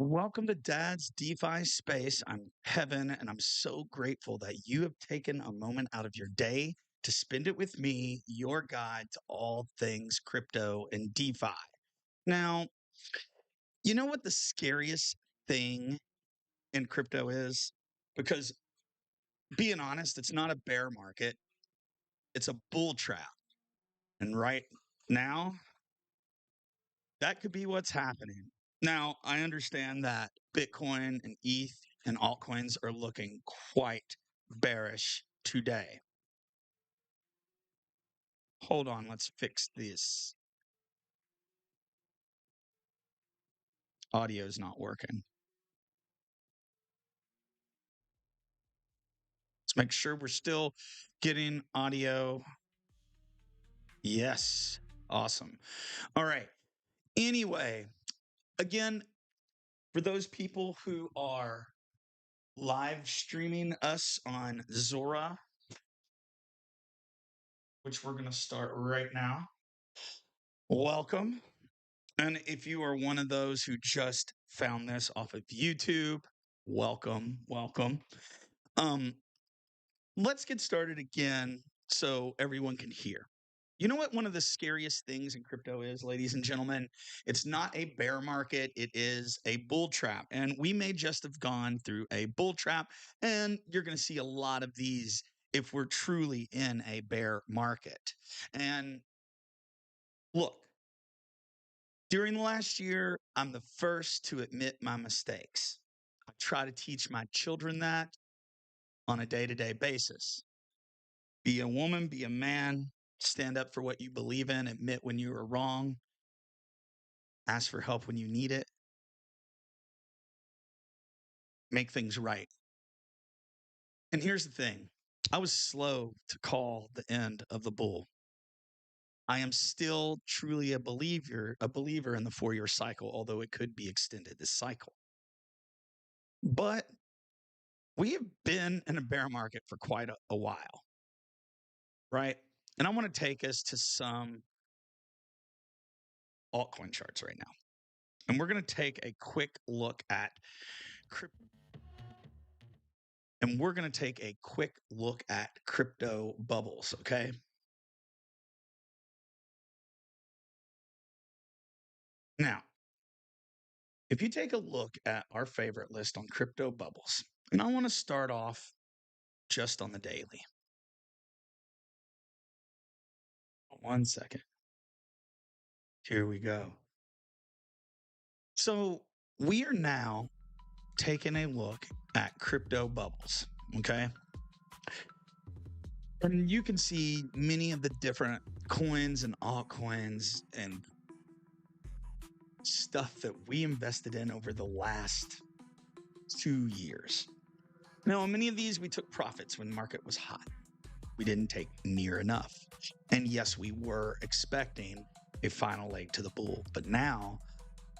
Welcome to Dad's DeFi Space. I'm Kevin, and I'm so grateful that you have taken a moment out of your day to spend it with me, your guide to all things crypto and DeFi. Now, you know what the scariest thing in crypto is? Because being honest, it's not a bear market, it's a bull trap. And right now, that could be what's happening. Now, I understand that Bitcoin and ETH and altcoins are looking quite bearish today. Hold on, let's fix this. Audio is not working. Let's make sure we're still getting audio. Yes, awesome. All right. Anyway, again, for those people who are live streaming us on Zora, which we're going to start right now, welcome. And if you are one of those who just found this off of YouTube, welcome, welcome. Let's get started again so everyone can hear. You know what one of the scariest things in crypto is, ladies and gentlemen? It's not a bear market, it is a bull trap. And we may just have gone through a bull trap, and you're going to see a lot of these if we're truly in a bear market. And look, during the last year, I'm the first to admit my mistakes. I try to teach my children that on a day-to-day basis. Be a woman, be a man, stand up for what you believe in, admit when you are wrong, ask for help when you need it, make things right. And here's the thing. I was slow to call the end of the bull. I am still truly a believer in the 4-year cycle, although it could be extended, this cycle. But we have been in a bear market for quite a while, right? And I want to take us to some altcoin charts right now. And we're going to take a quick look at crypto. And we're going to take a quick look at crypto bubbles, okay? Now, if you take a look at our favorite list on crypto bubbles, and I want to start off just on the daily. 1 second. Here we go. So we are now taking a look at crypto bubbles, okay? And you can see many of the different coins and altcoins and stuff that we invested in over the last 2 years. Now, on many of these, we took profits when the market was hot. We didn't take near enough. And yes, we were expecting a final leg to the bull. But now,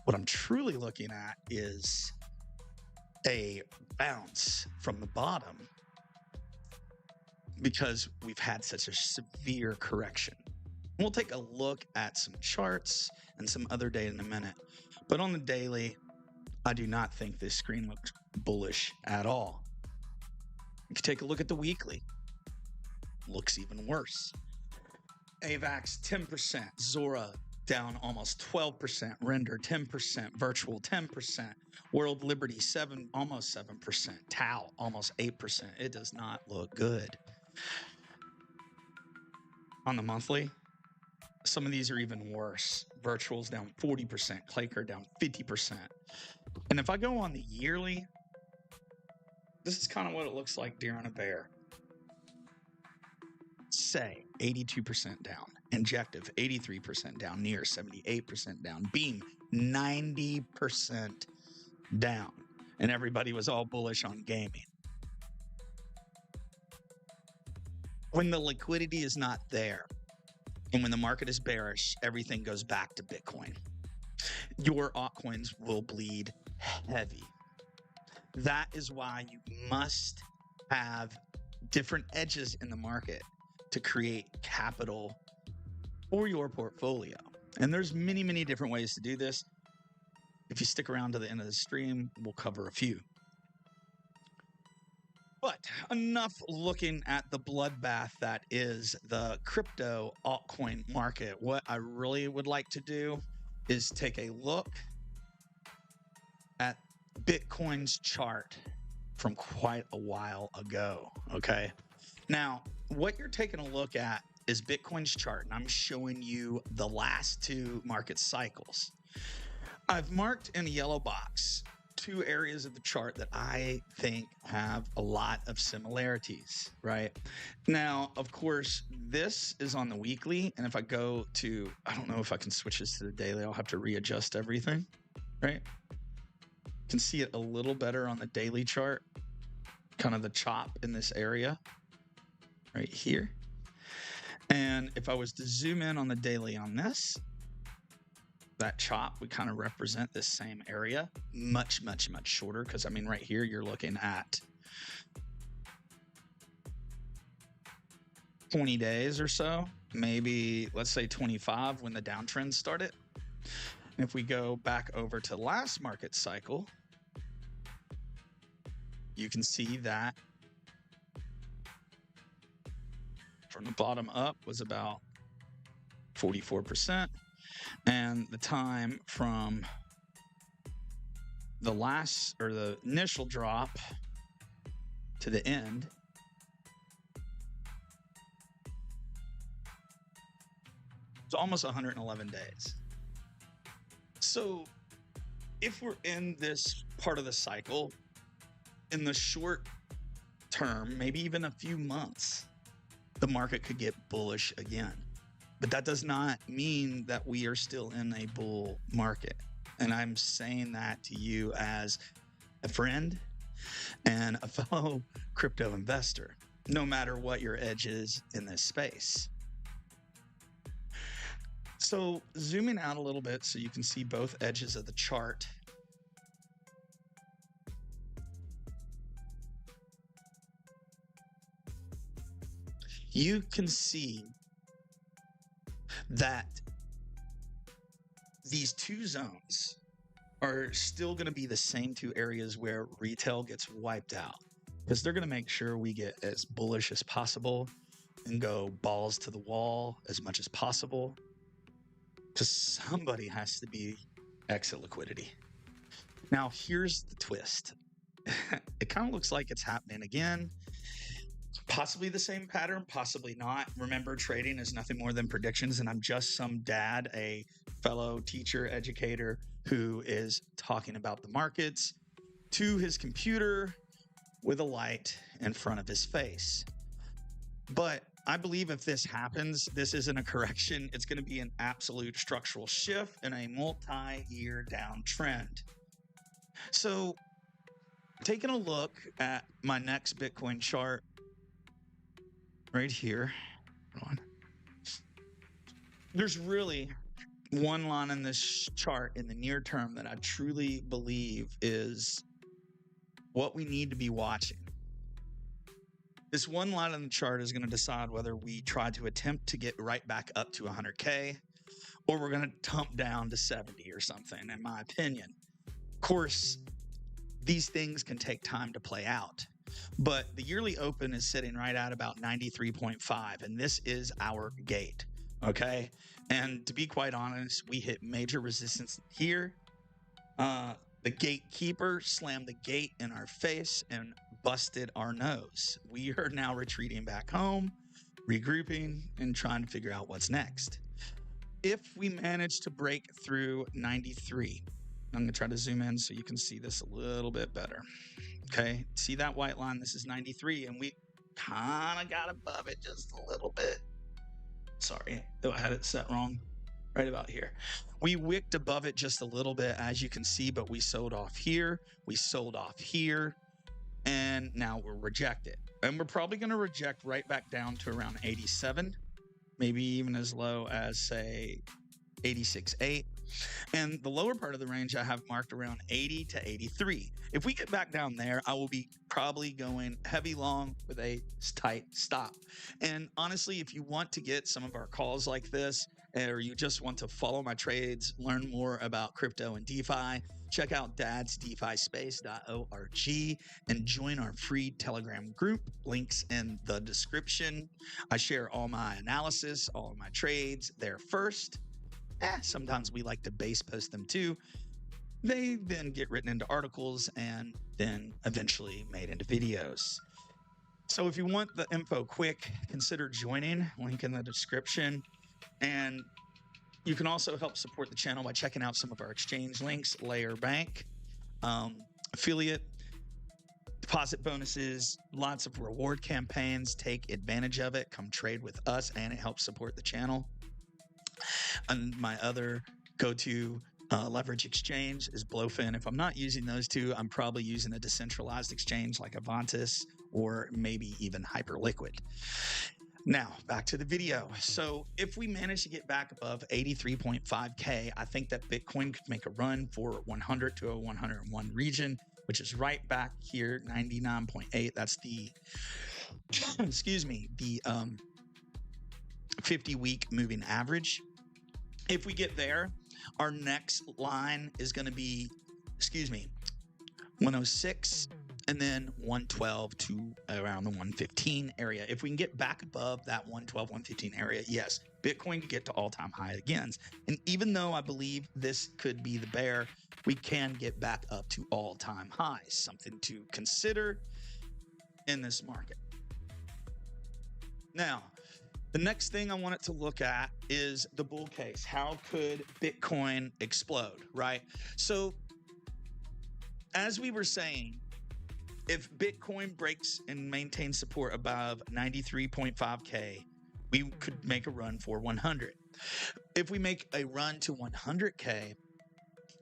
what I'm truly looking at is a bounce from the bottom because we've had such a severe correction. We'll take a look at some charts and some other data in a minute. But on the daily, I do not think this screen looks bullish at all. You can take a look at the weekly. Looks even worse. AVAX 10%, Zora down almost 12%, Render 10%, Virtual 10%, World Liberty almost 7%, TAO almost 8%. It does not look good. On the monthly, some of these are even worse. Virtual's down 40%, Claker down 50%. And if I go on the yearly, this is kind of what it looks like during a bear. Say 82% down, Injective 83% down, Near 78% down, Beam 90% down, and everybody was all bullish on gaming. When the liquidity is not there and when the market is bearish, everything goes back to Bitcoin. Your altcoins will bleed heavy. That is why you must have different edges in the market to create capital for your portfolio. And there's many, many different ways to do this. If you stick around to the end of the stream, we'll cover a few. But enough looking at the bloodbath that is the crypto altcoin market. What I really would like to do is take a look at Bitcoin's chart from quite a while ago, okay? Now, what you're taking a look at is Bitcoin's chart, and I'm showing you the last two market cycles. I've marked in a yellow box 2 areas of the chart that I think have a lot of similarities, right? Now, of course, this is on the weekly, and if I go to, I don't know if I can switch this to the daily, I'll have to readjust everything, right? You can see it a little better on the daily chart, kind of the chop in this area right here. And if I was to zoom in on the daily on this, that chop would kind of represent this same area, much shorter, because I mean right here you're looking at 20 days or so, maybe let's say 25 when the downtrend started. And if we go back over to last market cycle, you can see that from the bottom up was about 44%. And the time from the last or the initial drop to the end it's almost 111 days. So if we're in this part of the cycle, in the short term, maybe even a few months, the market could get bullish again. But that does not mean that we are still in a bull market. And I'm saying that to you as a friend and a fellow crypto investor, no matter what your edge is in this space. So zooming out a little bit so you can see both edges of the chart. You can see that these 2 zones are still going to be the same 2 areas where retail gets wiped out, because they're going to make sure we get as bullish as possible and go balls to the wall as much as possible, because somebody has to be exit liquidity. Now, here's the twist. It kind of looks like it's happening again. Possibly the same pattern, possibly not. Remember, trading is nothing more than predictions, and I'm just some dad, a fellow teacher, educator, who is talking about the markets to his computer with a light in front of his face. But I believe if this happens, this isn't a correction. It's going to be an absolute structural shift and a multi-year downtrend. So taking a look at my next Bitcoin chart, right here, there's really one line in this chart in the near term that I truly believe is what we need to be watching. This one line on the chart is going to decide whether we try to attempt to get right back up to 100K or we're going to dump down to 70 or something, in my opinion. Of course, these things can take time to play out. But the yearly open is sitting right at about 93.5, and this is our gate, okay? And to be quite honest, we hit major resistance here. The gatekeeper slammed the gate in our face and busted our nose. We are now retreating back home, regrouping, and trying to figure out what's next. If we manage to break through 93, I'm going to try to zoom in so you can see this a little bit better. Okay, see that white line? This is 93, and we kind of got above it just a little bit. Sorry, I had it set wrong. Right about here. We wicked above it just a little bit, as you can see, but we sold off here. We sold off here, and now we're rejected. And we're probably going to reject right back down to around 87, maybe even as low as, say, 86.8. And the lower part of the range I have marked around 80 to 83. If we get back down there, I will be probably going heavy long with a tight stop. And honestly, if you want to get some of our calls like this or you just want to follow my trades, learn more about crypto and DeFi, check out dadsdefispace.org and join our free Telegram group. Links in the description. I share all my analysis, all of my trades there first. Sometimes we like to base post them too. They then get written into articles and then eventually made into videos. So if you want the info quick, consider joining. Link in the description. And you can also help support the channel by checking out some of our exchange links, Layer Bank, affiliate, deposit bonuses, lots of reward campaigns. Take advantage of it. Come trade with us, and it helps support the channel. And my other go-to leverage exchange is Blowfin. If I'm not using those two, I'm probably using a decentralized exchange like Avantis or maybe even Hyperliquid. Now, back to the video. So if we manage to get back above 83.5K, I think that Bitcoin could make a run for 100 to a 101 region, which is right back here, 99.8. That's the, excuse me, the 50-week moving average. If we get there, our next line is going to be, 106 and then 112 to around the 115 area. If we can get back above that 112, 115 area, yes, Bitcoin could get to all-time high again. And even though I believe this could be the bear, we can get back up to all-time highs, something to consider in this market. Now, the next thing I wanted to look at is the bull case. How could Bitcoin explode, right? So as we were saying, if Bitcoin breaks and maintains support above 93.5K, we could make a run for 100. If we make a run to 100K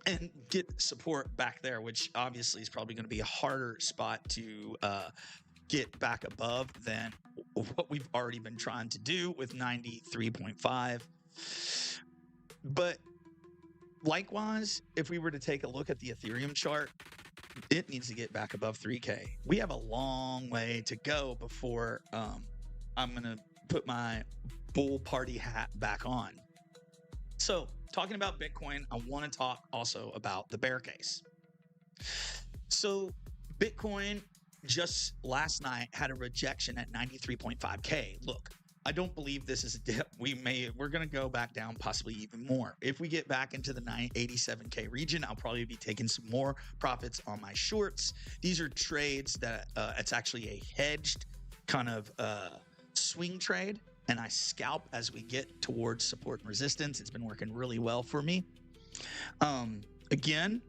and get support back there, which obviously is probably going to be a harder spot to get back above than what we've already been trying to do with 93.5. But likewise, if we were to take a look at the Ethereum chart, it needs to get back above 3K. We have a long way to go before I'm going to put my bull party hat back on. So talking about Bitcoin, I want to talk also about the bear case. So Bitcoin just last night had a rejection at 93.5K. Look, I don't believe this is a dip. We're going to go back down, possibly even more. If we get back into the 87K region, I'll probably be taking some more profits on my shorts. These are trades that it's actually a hedged kind of swing trade, and I scalp as we get towards support and resistance. It's been working really well for me. Again,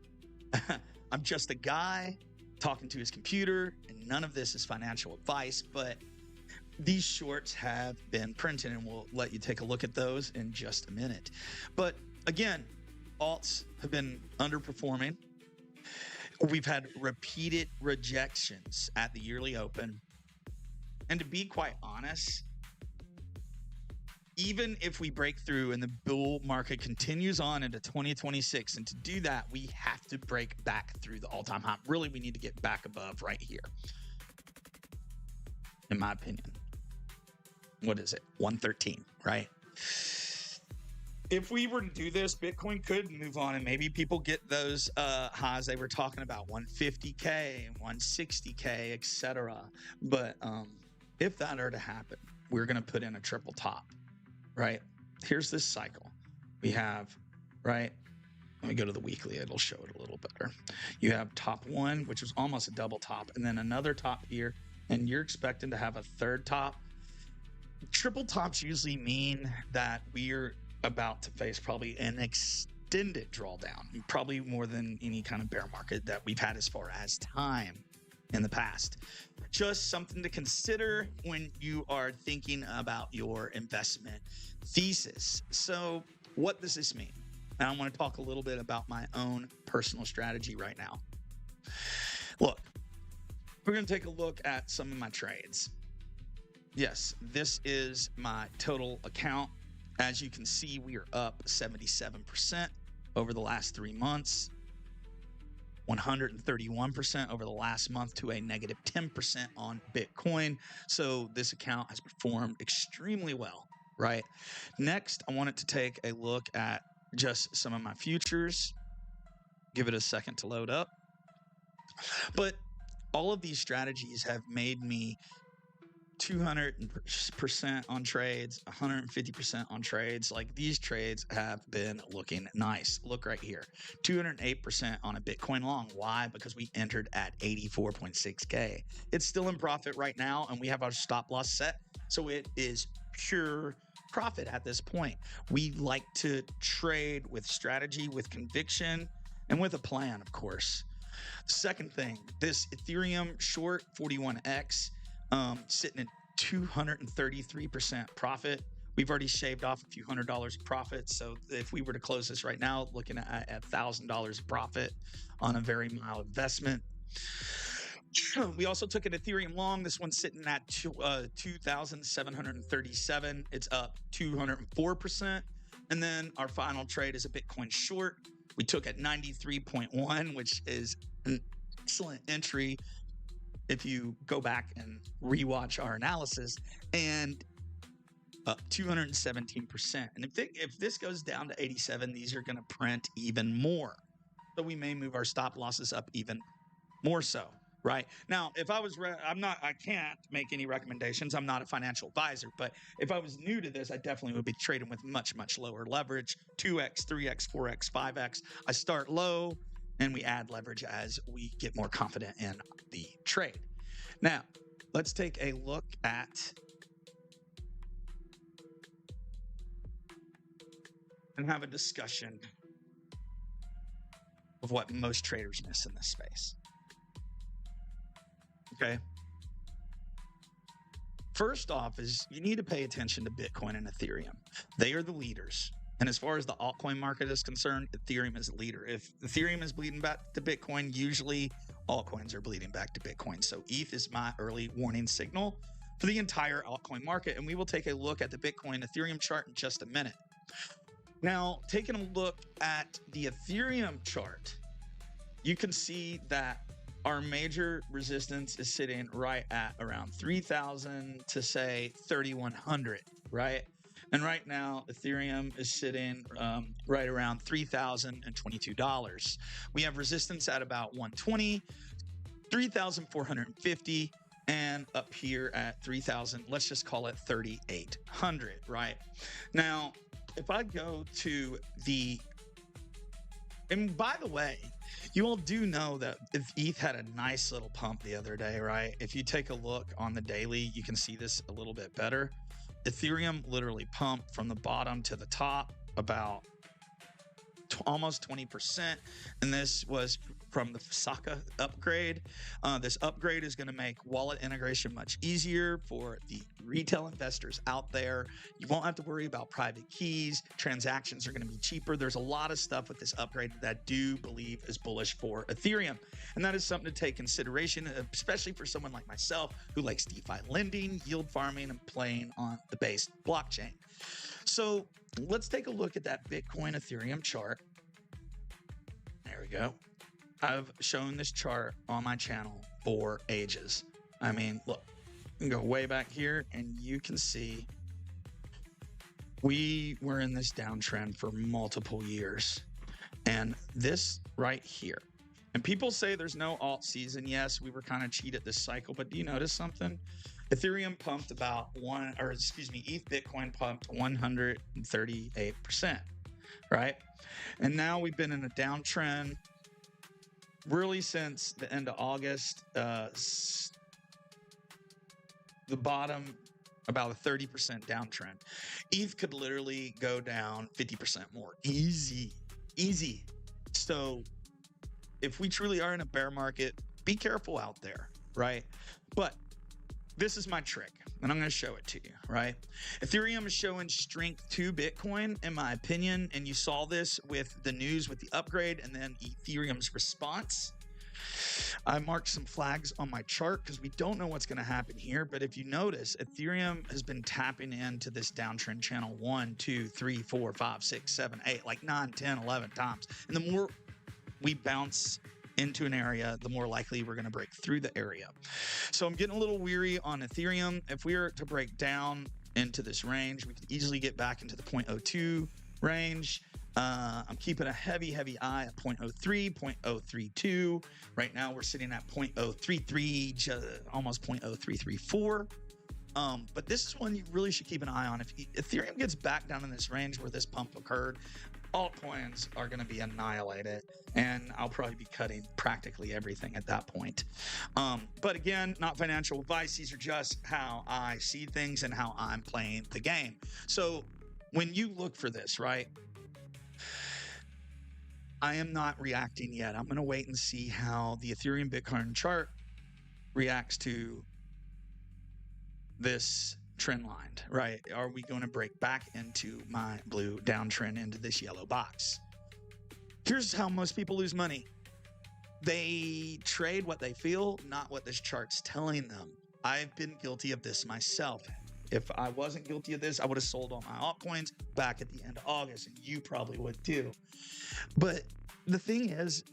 I'm just a guy talking to his computer, and none of this is financial advice, but these shorts have been printed, and we'll let you take a look at those in just a minute. But again, alts have been underperforming. We've had repeated rejections at the yearly open. And to be quite honest, even if we break through and the bull market continues on into 2026, and to do that, we have to break back through the all-time high. Really, we need to get back above right here, in my opinion. What is it? 113, right? If we were to do this, Bitcoin could move on, and maybe people get those highs they were talking about, 150K, 160K, etc. But if that are to happen, we're going to put in a triple top, right? Here's this cycle. We have, right? Let me go to the weekly. It'll show it a little better. You have top one, which was almost a double top, and then another top here, and you're expecting to have a third top. Triple tops usually mean that we're about to face probably an extended drawdown, probably more than any kind of bear market that we've had as far as time in the past. Just something to consider when you are thinking about your investment thesis. So what does this mean? And I want to talk a little bit about my own personal strategy right now. Look, we're going to take a look at some of my trades. Yes, this is my total account. As you can see, we are up 77% over the last 3 months, 131% over the last month to a negative 10% on Bitcoin. So this account has performed extremely well, right? Next, I wanted to take a look at just some of my futures. Give it a second to load up. But all of these strategies have made me 200% on trades, 150% on trades. Like, these trades have been looking nice. Look right here, 208% on a Bitcoin long. Why? Because we entered at 84.6K. It's still in profit right now, and we have our stop loss set. So it is pure profit at this point. We like to trade with strategy, with conviction, and with a plan, of course. Second thing, this Ethereum short 41X, sitting at 233% profit. We've already shaved off a few $100 of profit. So if we were to close this right now, looking at $1,000 of profit on a very mild investment. We also took an Ethereum long. This one's sitting at 2,737. It's up 204%. And then our final trade is a Bitcoin short. We took at 93.1, which is an excellent entry if you go back and rewatch our analysis, and up 217%. And if this goes down to 87, these are going to print even more. So we may move our stop losses up even more so, right? Now, if I was, I can't make any recommendations. I'm not a financial advisor, but if I was new to this, I definitely would be trading with much, much lower leverage, 2x, 3x, 4x, 5x. I start low, and we add leverage as we get more confident in the trade. Now, let's take a look at and have a discussion of what most traders miss in this space. Okay. First off is you need to pay attention to Bitcoin and Ethereum. They are the leaders. And as far as the altcoin market is concerned, Ethereum is a leader. If Ethereum is bleeding back to Bitcoin, usually altcoins are bleeding back to Bitcoin. So ETH is my early warning signal for the entire altcoin market. And we will take a look at the Bitcoin Ethereum chart in just a minute. Now, taking a look at the Ethereum chart, you can see that our major resistance is sitting right at around 3,000 to say 3,100, right? And right now, Ethereum is sitting right around $3,022. We have resistance at about 120, 3,450, and up here at 3,000, let's just call it 3,800, right? Now, if I go to the, and by the way, you all do know that if ETH had a nice little pump the other day, right? If you take a look on the daily, you can see this a little bit better. Ethereum literally pumped from the bottom to the top about almost 20. And this was from the Fusaka upgrade. This upgrade is going to make wallet integration much easier for the retail investors out there. You won't have to worry about private keys. Transactions are going to be cheaper. There's a lot of stuff with this upgrade that I do believe is bullish for Ethereum. And that is something to take consideration, especially for someone like myself who likes DeFi lending, yield farming, and playing on the base blockchain. So let's take a look at that Bitcoin Ethereum chart. There we go. I've shown this chart on my channel for ages. I mean, look, you can go way back here and you can see we were in this downtrend for multiple years. And this right here, and people say there's no alt season. Yes, we were kind of cheated this cycle, but do you notice something? Ethereum pumped about ETH Bitcoin pumped 138%, right? And now we've been in a downtrend really since the end of August. The bottom, about a 30% downtrend. ETH could literally go down 50% more. Easy. So if we truly are in a bear market, be careful out there, right? But this is my trick, and I'm going to show it to you, right? Ethereum is showing strength to Bitcoin, in my opinion, and you saw this with the news with the upgrade and then Ethereum's response. I marked some flags on my chart because we don't know what's going to happen here, but if you notice, Ethereum has been tapping into this downtrend channel 1, 2, 3, 4, 5, 6, 7, 8, like 9, 10, 11 times. And the more we bounce into an area, the more likely we're going to break through the area. So I'm getting a little weary on Ethereum. If we were to break down into this range. We could easily get back into the 0.02 range. I'm keeping a heavy eye at 0.03, 0.032. Right now we're sitting at 0.033, almost 0.0334. But this is one you really should keep an eye on. If Ethereum gets back down in this range where this pump occurred, altcoins are going to be annihilated, and I'll probably be cutting practically everything at that point. But again, not financial advice. These are just how I see things and how I'm playing the game. So when you look for this, right, I am not reacting yet. I'm going to wait and see how the Ethereum Bitcoin chart reacts to this trend line, right? Are we going to break back into my blue downtrend into this yellow box? Here's how most people lose money. They trade what they feel, not what this chart's telling them. I've been guilty of this myself. If I wasn't guilty of this, I would have sold all my altcoins back at the end of August, and you probably would too. But the thing is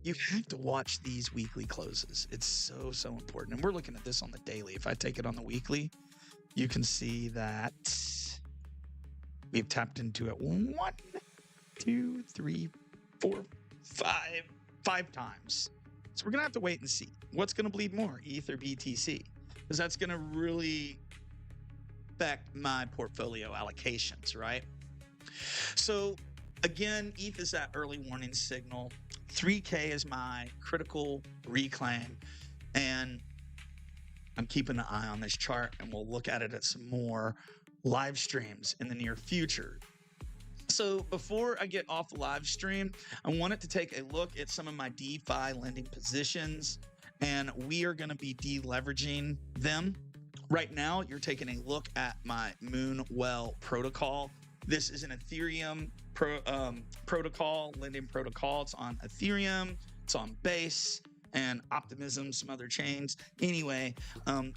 you have to watch these weekly closes. It's so important. And we're looking at this on the daily. If I take it on the weekly, you can see that we've tapped into it 1, 2, 3, 4, 5 times. So we're going to have to wait and see what's going to bleed more, ETH or BTC, because that's going to really affect my portfolio allocations, right? So again, ETH is that early warning signal. 3K is my critical reclaim, and I'm keeping an eye on this chart, and we'll look at it at some more live streams in the near future. So before I get off the live stream, I wanted to take a look at some of my DeFi lending positions, and we are going to be deleveraging them. Right now, you're taking a look at my Moonwell protocol. This is an Ethereum protocol, lending protocol. It's on Ethereum, it's on Base, and Optimism, some other chains. Anyway,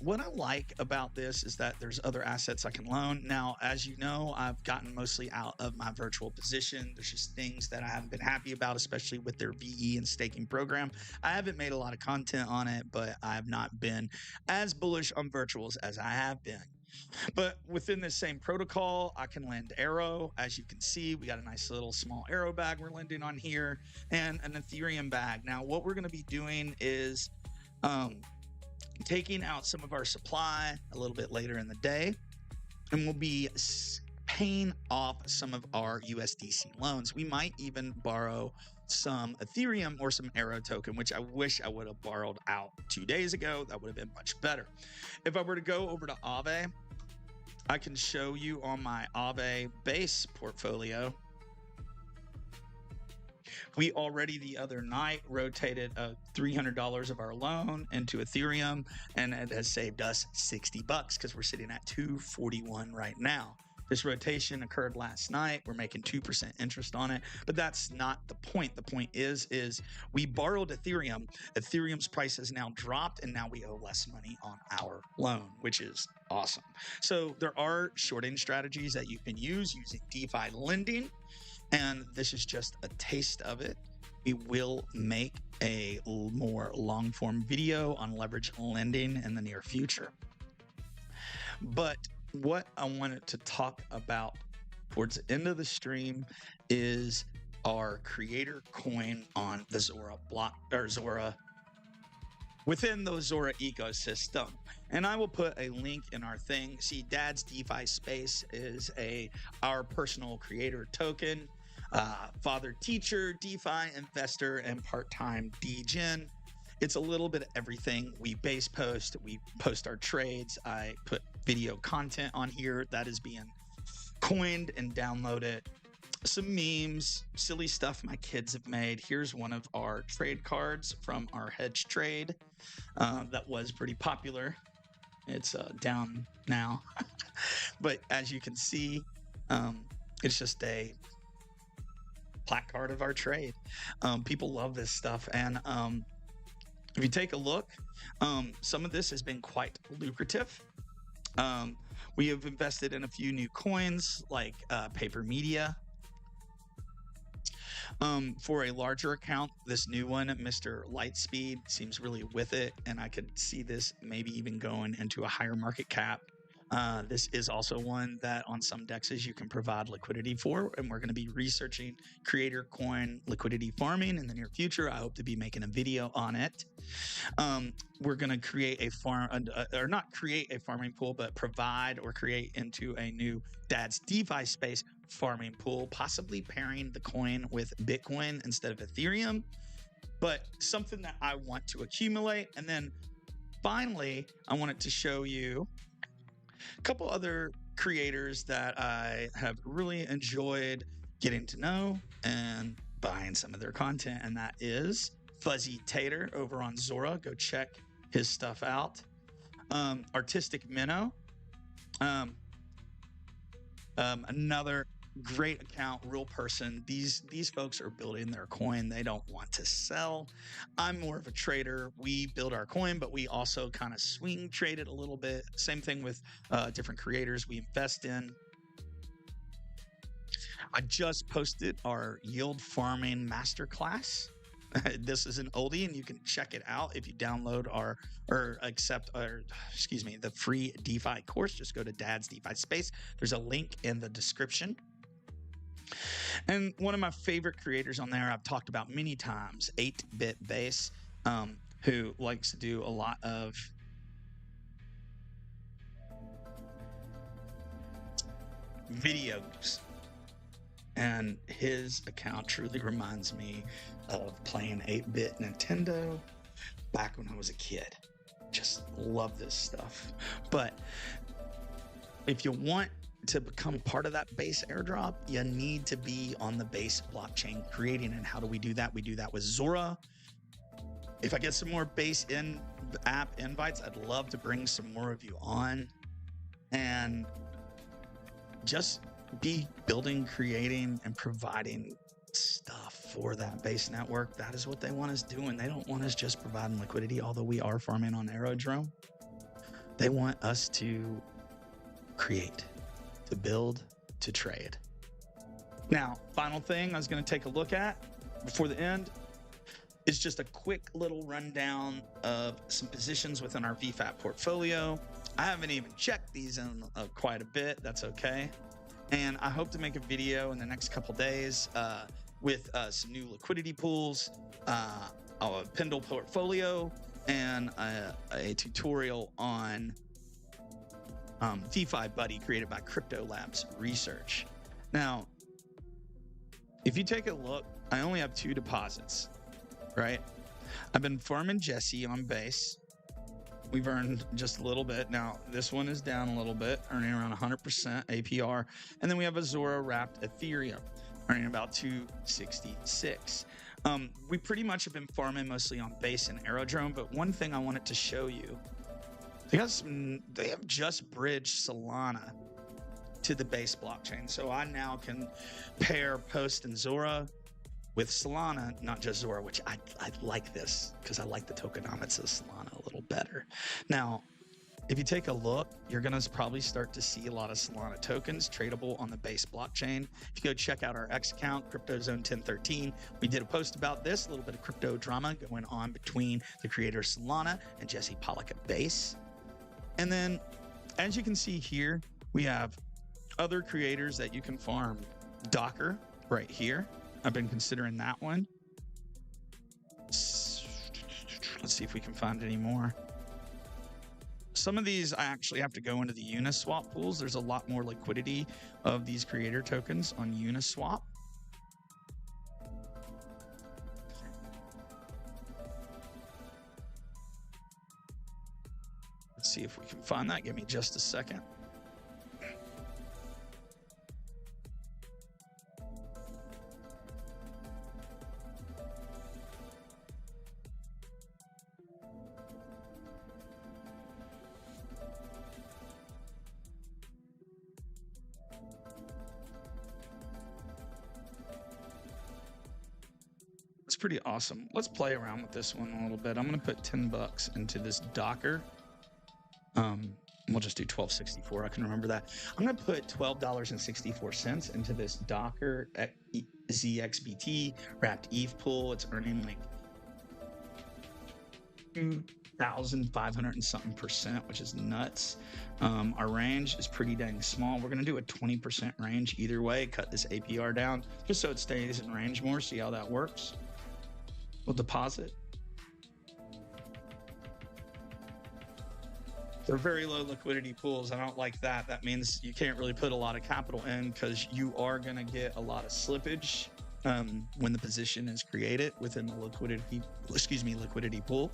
what I like about this is that there's other assets I can loan. Now, as you know, I've gotten mostly out of my virtual position. There's just things that I haven't been happy about, especially with their VE and staking program. I haven't made a lot of content on it, but I have not been as bullish on virtuals as I have been. But within this same protocol, I can lend AERO. As you can see, we got a nice little small AERO bag we're lending on here, and an Ethereum bag. Now, what we're going to be doing is taking out some of our supply a little bit later in the day, and we'll be paying off some of our USDC loans. We might even borrow some Ethereum or some AERO token, which I wish I would have borrowed out 2 days ago. That would have been much better. If I were to go over to Aave, I can show you on my Aave base portfolio. We already the other night rotated $300 of our loan into Ethereum, and it has saved us $60 because we're sitting at 241 right now. This rotation occurred last night. We're making 2% interest on it, but that's not the point. The point is we borrowed Ethereum. Ethereum's price has now dropped, and now we owe less money on our loan, which is awesome. So there are shorting strategies that you can use using DeFi lending, and this is just a taste of it. We will make a more long-form video on leverage lending in the near future. But what I wanted to talk about towards the end of the stream is our creator coin on the Zora block, or Zora, within the Zora ecosystem. And I will put a link in our thing. See, Dad's DeFi Space is our personal creator token, father teacher, DeFi investor, and part-time degen. It's a little bit of everything. We base post, we post our trades. I put video content on here that is being coined and downloaded. Some memes, silly stuff my kids have made. Here's one of our trade cards from our hedge trade that was pretty popular. It's down now. But as you can see, it's just a placard of our trade. People love this stuff. And if you take a look, some of this has been quite lucrative. We have invested in a few new coins like Paper Media. For a larger account, this new one, Mr. Lightspeed, seems really with it, and I could see this maybe even going into a higher market cap. This is also one that on some dexes you can provide liquidity for, and we're going to be researching creator coin liquidity farming in the near future. I hope to be making a video on it. We're going to create a farm, or not create a farming pool, but provide or create into a new dad's DeFi space farming pool, possibly pairing the coin with Bitcoin instead of Ethereum, but something that I want to accumulate. And then finally, I wanted to show you a couple other creators that I have really enjoyed getting to know and buying some of their content, and that is Fuzzy Tater over on Zora. Go check his stuff out. Artistic Minnow, another great account, real person. These folks are building their coin. They don't want to sell. I'm more of a trader. We build our coin, but we also kind of swing trade it a little bit. Same thing with different creators we invest in. I just posted our yield farming masterclass. This is an oldie, and you can check it out if you download the free DeFi course. Just go to Dad's DeFi Space. There's a link in the description. And one of my favorite creators on there I've talked about many times, 8-Bit Base, who likes to do a lot of videos. And his account truly reminds me of playing 8-bit Nintendo back when I was a kid. Just love this stuff. But if you want to become part of that base airdrop, you need to be on the base blockchain creating. And how do we do that? We do that with Zora. If I get some more base app invites, I'd love to bring some more of you on and just be building, creating, and providing stuff for that base network. That is what they want us doing. They don't want us just providing liquidity, although we are farming on Aerodrome. They want us to create, to build, to trade. Now, final thing I was going to take a look at before the end is just a quick little rundown of some positions within our VFAT portfolio. I haven't even checked these in quite a bit. That's okay. And I hope to make a video in the next couple days with some new liquidity pools, a Pendle portfolio, and a tutorial on DeFi Buddy created by CryptoLabs Research. Now, if you take a look, I only have 2 deposits, right? I've been farming Jesse on base. We've earned just a little bit. Now, this one is down a little bit, earning around 100% APR. And then we have a Zora wrapped Ethereum, earning about 266. We pretty much have been farming mostly on base and Aerodrome, but one thing I wanted to show you, they have just bridged Solana to the base blockchain. So I now can pair Post and Zora with Solana, not just Zora, which I like this because I like the tokenomics of Solana a little better. Now, if you take a look, you're going to probably start to see a lot of Solana tokens tradable on the base blockchain. If you go check out our X account, CryptoZone 1013, we did a post about this, a little bit of crypto drama going on between the creator Solana and Jesse Pollock at base. And then, as you can see here, we have other creators that you can farm. Docker right here. I've been considering that one. Let's see if we can find any more. Some of these I actually have to go into the Uniswap pools. There's a lot more liquidity of these creator tokens on Uniswap. Let's see if we can find that. Give me just a second. It's pretty awesome. Let's play around with this one a little bit. I'm going to put $10 into this Docker we'll just do 12.64. I can remember that. I'm going to put $12.64 into this Docker ZXBT wrapped ETH pool. It's earning like 2,500 and something percent, which is nuts. Our range is pretty dang small. We're going to do a 20% range either way, cut this APR down just so it stays in range more. See how that works. We'll deposit. They're very low liquidity pools. I don't like that. That means you can't really put a lot of capital in because you are going to get a lot of slippage when the position is created within the liquidity pool.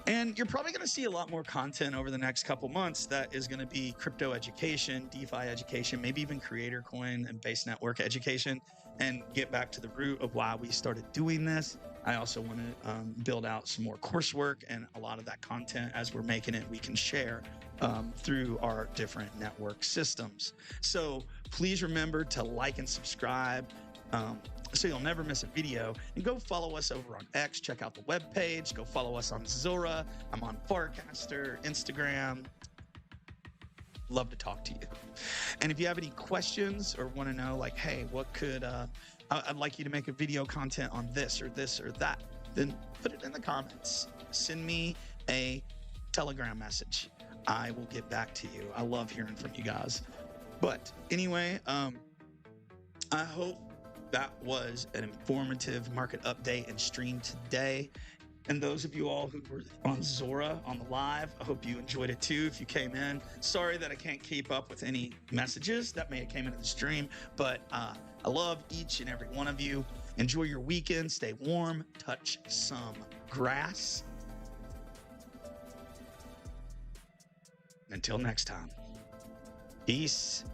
And you're probably going to see a lot more content over the next couple months that is going to be crypto education, DeFi education, maybe even creator coin and base network education, and get back to the root of why we started doing this. I also want to build out some more coursework, and a lot of that content, as we're making it, we can share through our different network systems. So please remember to like and subscribe so you'll never miss a video, and go follow us over on X. Check out the webpage. Go follow us on Zora. I'm on Farcaster, Instagram. Love to talk to you. And if you have any questions or want to know, like, hey, what could I'd like you to make a video content on this or that, then put it in the comments. Send me a Telegram message. I will get back to you. I love hearing from you guys. But anyway, I hope that was an informative market update and stream today. And those of you all who were on Zora on the live, I hope you enjoyed it too. If you came in, sorry that I can't keep up with any messages that may have came into the stream, but I love each and every one of you. Enjoy your weekend. Stay warm. Touch some grass. Until next time, peace.